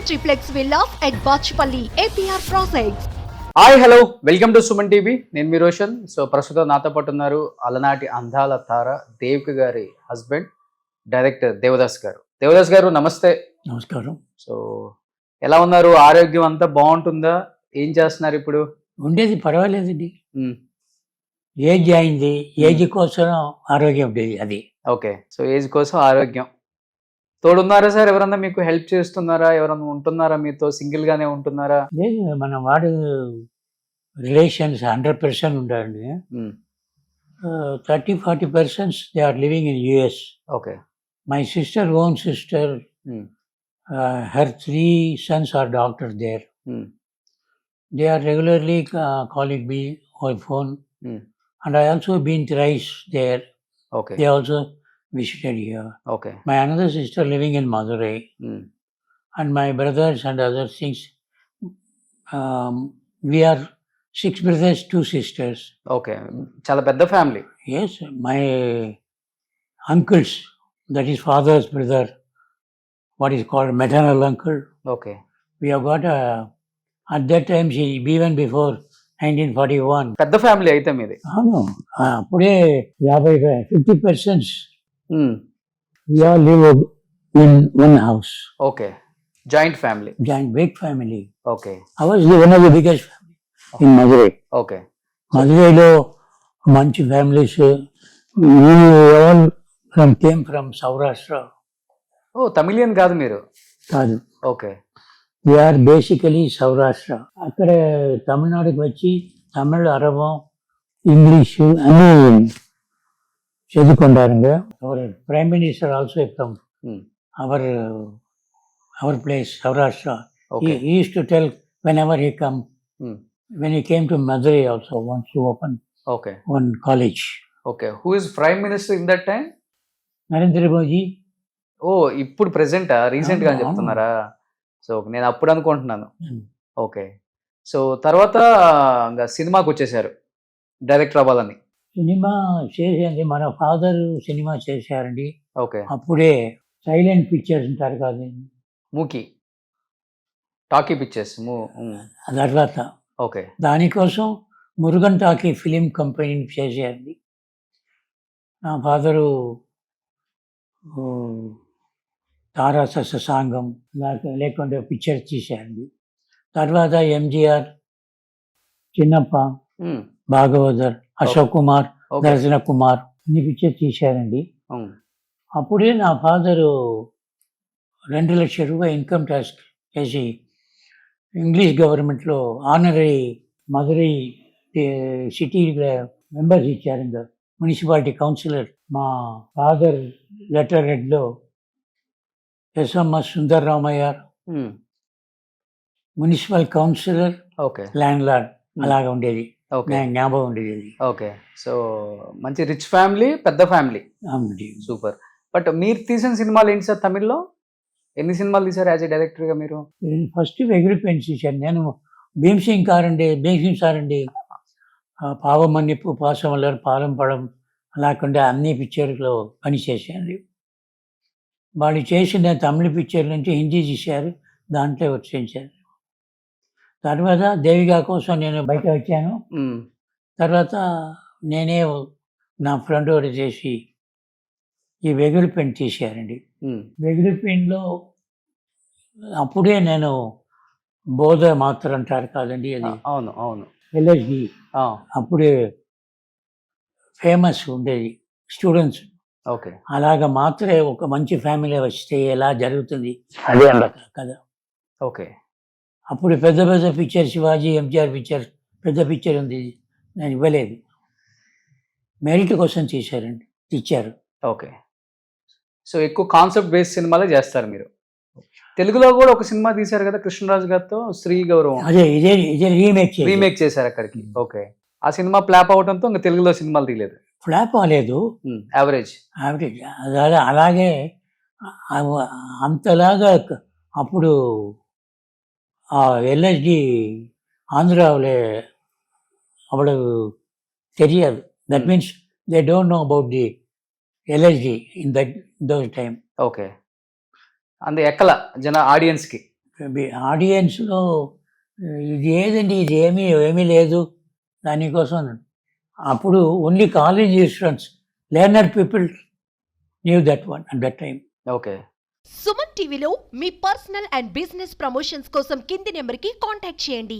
triplex villas at Bachpalli, APR Projects. Hi hello welcome to Suman TV. నేను మీ Roshan. So ప్రస్తుతం నాతో పాటు ఉన్నారు అలనాటి అందాల తార దేవిక గారి హస్బెండ్ డైరెక్టర్ దేవదాస్ గారు. దేవదాస్ గారు నమస్తే. నమస్కారం. సో ఎలా ఉన్నారు? ఆరోగ్యం అంతా బాగుంటుందా? ఏం చేస్తున్నారు ఇప్పుడు? ఉండేది పర్వాలేదండి. మ్మ్. ఏజ్ అయింది, ఏజ్ కోసం ఆరోగ్యం ఉండేది అది. ఓకే. సో ఏజ్ కోసం ఆరోగ్యం. తోడున్నారా సార్? ఎవరన్నా మీకు హెల్ప్ చేస్తున్నారా? ఎవరన్నా ఉంటున్నారా మీతో? సింగిల్ గానే ఉంటున్నారా? లేదు, మన వాడు రిలేషన్స్ 100% ఉండాలండి. Hmm. 30-40% they are living in US. Okay. My sister, own sister, hmm. Her 3 sons are doctors there. Hmm. They are regularly calling me on phone, hmm. and I also been thrice there. Okay. They also visited here. Okay. My another sister living in Madurai, hmm. and my brothers and other things. We are 6 brothers, 2 sisters. Okay. చాలా పెద్ద family. Yes, my uncles, that is father's brother, what is called maternal uncle. Okay. We have got at that time, even before 1941. పెద్ద family అయితే మీది. అప్పుడే 50% hmm. we all lived in one house. Okay. Joint family. Giant big family. Okay. I was one of the biggest family in Madurai. Okay. మదురైలో మంచి families. All came from Saurashtra. ఓ తమిళియన్ కాదు మీరు? కాదు, ఓకే. We are basically Saurashtra. అక్కడ తమిళనాడుకి వచ్చి Tamil, అరబం, English అన్నీ చదువుకుంటారు. Our prime minister also from our place Saurashtra. Okay. He used to tell whenever he come, when he came to Madurai also wants to open okay. one college. Okay. Who is prime minister in that time? Narendra Modi. ఓ ఇప్పుడు ప్రెసెంటా? Recent గా అని అవును. చెప్తున్నారా? So నేను అప్పుడు అనుకుంటున్నాను. ఓకే. సో తర్వాత ఇంకా సినిమాకి వచ్చేసారు డైరెక్టర్ అవ్వాలని. సినిమా చేసేది మన ఫాదర్ సినిమా చేశారండి. ఓకే. అప్పుడే సైలెంట్ పిక్చర్స్ ఉంటారు కాదు, మూకీ టాకీ పిక్చర్స్. తర్వాత ఓకే. దానికోసం మురుగన్ టాకీ ఫిలిం కంపెనీని చేసేది. నా ఫాదరు తారా ససాంగం లేకుంటే పిక్చర్ తీసేయండి. తర్వాత ఎంజిఆర్, చిన్నప్ప, భాగవదర్, అశోక్ కుమార్, ఓకే. దర్శన కుమార్ అన్ని పిక్చర్ తీశారండి. అప్పుడే నా ఫాదరు 2 లక్షల రూపాయలు ఇన్కమ్ ట్యాక్స్ చేసి ఇంగ్లీష్ గవర్నమెంట్లో ఆనరీ మదురై సిటీ మెంబర్స్ ఇచ్చారు. ఇంకా మున్సిపాలిటీ కౌన్సిలర్ మా ఫాదర్ లెటర్ హెడ్లో S M S Sundarramayya municipal councillor, okay. Landlord అలాగా ఉండేది. ఓకే. జ్ఞాపకం ఉండేది. ఓకే. సో మంచి రిచ్ ఫ్యామిలీ, పెద్ద ఫ్యామిలీ. అవునండి. సూపర్. బట్ మీరు తీసిన సినిమాలు ఏంటి సార్? తమిళ్లో ఎన్ని సినిమాలు తీశారు యాజ్ ఏ డైరెక్టర్ గా మీరు? ఫస్ట్ వెగుడు పెయింట్స్ ఇచ్చాను నేను. భీమ్సింగ్ సార్ అండి, పావమన్నిప్పు, పాసమల్లర్, పాలం పడం అలాకుండా అన్ని పిక్చర్లో పనిచేశాను. వాళ్ళు చేసిన తమిళ పిక్చర్ నుంచి హిందీ తీశారు, దాంట్లో వచ్చేసారు. తర్వాత దేవిగా కోసం నేను బయట వచ్చాను. తర్వాత నేనే నా ఫ్రెండ్ ఒకటి చేసి ఈ వెగుడు పెయింట్ తీశారండి. వెగుడు పెయింట్లో అప్పుడే నేను బోధ మాత్ర అంటారు కాదండి, అది అవును అవును LSD అప్పుడే ఫేమస్ ఉండేది స్టూడెంట్స్. ఓకే. అలాగ మాత్రమే ఒక మంచి ఫ్యామిలీ వస్తే ఎలా జరుగుతుంది అదే కదా. ఓకే. అప్పుడు పెద్ద పెద్ద పిక్చర్, శివాజీ, ఎంజిఆర్ పిక్చర్, పెద్ద పిక్చర్ ఉంది, నేను ఇవ్వలేదు. మెరిట్ కోసం ఇచ్చారు. ఓకే. సో ఎక్కువ కాన్సెప్ట్ బేస్డ్ సినిమాలే చేస్తారు మీరు. తెలుగులో కూడా ఒక సినిమా తీశారు కదా కృష్ణరాజు గారితో, శ్రీ గౌరవం. అదే ఇదే రీమేక్ చేశారు అక్కడికి. ఓకే. ఆ సినిమా ఫ్లాప్ అవడంతో ఇంకా తెలుగులో సినిమాలు తీయలేదు. ఫ్లాప్ అవ్వలేదు, యావరేజ్. అలాగే అంతలాగా అప్పుడు LSD ఆంధ్రాలో అவ்வளவு தெரியாது. That means they don't know about the LSD in those time. Okay. అందు ఎక్కల జన ఆడియన్స్కి ఆడియన్స్లో ఇది ఏదండి, ఇది ఏమీ లేదు దానికోసం అన్నాడు. అప్పుడు only college students, learner people knew that one at that time. Okay. Suman టీవీలో మీ పర్సనల్ అండ్ బిజినెస్ ప్రమోషన్స్ కోసం కింది నెంబర్కి కాంటాక్ట్ చేయండి.